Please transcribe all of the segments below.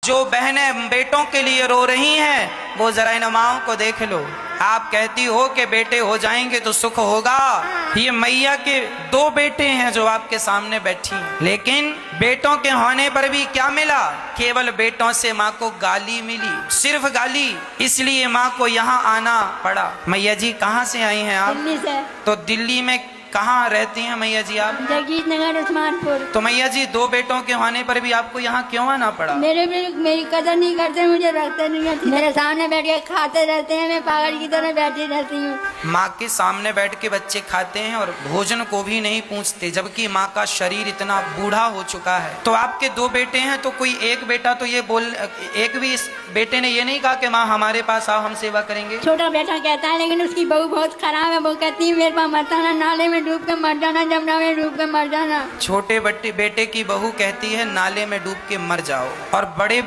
जो बहनें बेटों के लिए रो रही हैं वो जरा इन माओं को देख लो। आप कहती हो कि बेटे हो जाएंगे तो सुख होगा। ये मैया के 2 बेटे हैं जो आपके सामने बैठी हैं, लेकिन बेटों के होने पर भी क्या मिला? केवल बेटों से माँ को गाली मिली, सिर्फ गाली। इसलिए माँ को यहाँ आना पड़ा। मैया जी कहाँ से आई हैं आप? दिल्ली से। तो दिल्ली में कहाँ रहती हैं मैया जी आप? जगीर नगर उस्मानपुर। तो मैया जी 2 बेटों के होने पर भी आपको यहाँ क्यों आना पड़ा? मेरी कदर नहीं करते, मुझे रखते नहीं है। मेरे सामने बैठ के खाते रहते हैं, मैं पागल की तरह बैठी रहती हूँ। माँ के सामने बैठ के बच्चे खाते हैं और भोजन को भी नहीं पूछते, जबकि माँ का शरीर इतना बूढ़ा हो चुका है। तो आपके 2 बेटे हैं, तो कोई एक बेटा तो ये बोल, एक भी इस बेटे ने ये नहीं कहा कि माँ हमारे पास आओ हम सेवा करेंगे? छोटा बेटा कहता है, लेकिन उसकी बहू बहुत खराब है। वो कहती है मेरे पास मत आना, नाले में डूब के मर जाना, जमुना में डूब के मर जाना। छोटे बेटे की बहू कहती है नाले में डूब के मर जाओ, और बड़े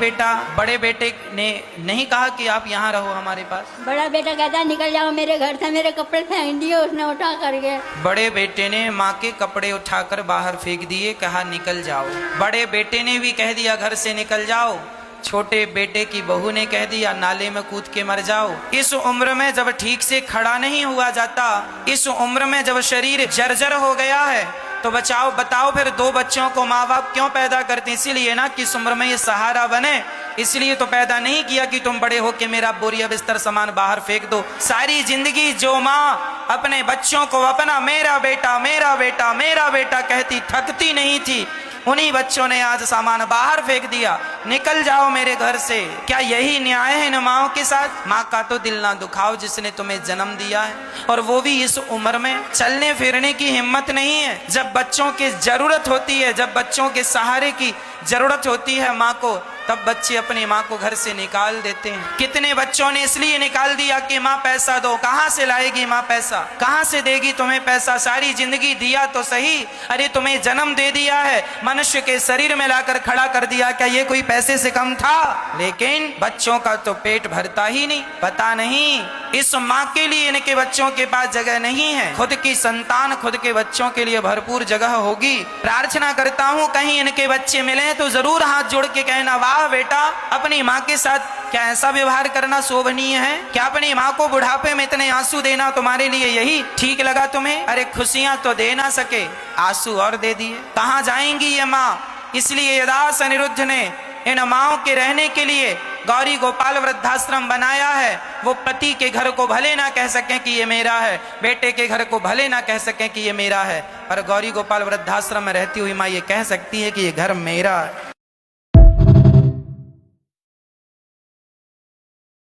बेटे ने नहीं कहा कि आप यहाँ रहो हमारे पास? बड़ा बेटा कहता है निकल जाओ मेरे घर से, मेरे कपड़े फेंक दिए उसने उठा करके। बड़े बेटे ने माँ के कपड़े उठाकर बाहर फेंक दिए, कहा निकल जाओ। बड़े बेटे ने भी कह दिया घर से निकल जाओ। छोटे बेटे की बहू ने कह दिया नाले में कूद के मर जाओ। इस उम्र में जब ठीक से खड़ा नहीं हुआ जाता, इस उम्र में जब शरीर जर्जर हो गया है, तो बताओ फिर 2 बच्चों को माँ बाप क्यों पैदा करते? इसीलिए ना कि इस उम्र में ये सहारा बने, इसलिए तो पैदा नहीं किया कि तुम बड़े हो के मेरा बोरिया बिस्तर सामान बाहर फेंक दो। सारी जिंदगी जो माँ अपने बच्चों को अपना मेरा बेटा मेरा बेटा मेरा बेटा कहती थकती नहीं थी, उन्हीं बच्चों ने आज सामान बाहर फेंक दिया, निकल जाओ मेरे घर से। क्या यही न्याय है इन माओं के साथ? माँ का तो दिल ना दुखाओ जिसने तुम्हें जन्म दिया है, और वो भी इस उम्र में चलने फिरने की हिम्मत नहीं है। जब बच्चों की जरूरत होती है, जब बच्चों के सहारे की जरूरत होती है माँ को, तब बच्चे अपनी माँ को घर से निकाल देते हैं। कितने बच्चों ने इसलिए निकाल दिया कि माँ पैसा दो। कहाँ से लाएगी माँ पैसा? कहाँ से देगी तुम्हें पैसा? सारी जिंदगी दिया तो सही, अरे तुम्हें जन्म दे दिया है, मनुष्य के शरीर में लाकर खड़ा कर दिया, क्या ये कोई पैसे से कम था? लेकिन बच्चों का तो पेट भरता ही नहीं। पता नहीं इस माँ के लिए इनके बच्चों के पास जगह नहीं है। खुद की संतान खुद के बच्चों के लिए भरपूर जगह होगी। प्रार्थना करता हूँ कहीं इनके बच्चे मिले तो जरूर हाथ जोड़ के कहना वाह बेटा, अपनी माँ के साथ क्या ऐसा व्यवहार करना शोभनीय है? क्या अपनी माँ को बुढ़ापे में इतने आंसू देना तुम्हारे लिए यही ठीक लगा तुम्हें? अरे खुशियां तो दे ना सके, आंसू और दे दिए। कहाँ जाएंगी ये माँ? इसलिए यदास अनिरुद्ध ने इन माओं के रहने के लिए गौरी गोपाल वृद्धाश्रम बनाया है। वो पति के घर को भले ना कह सकें कि ये मेरा है, बेटे के घर को भले ना कह सकें कि ये मेरा है, पर गौरी गोपाल वृद्धाश्रम में रहती हुई माँ ये कह सकती है कि ये घर मेरा है।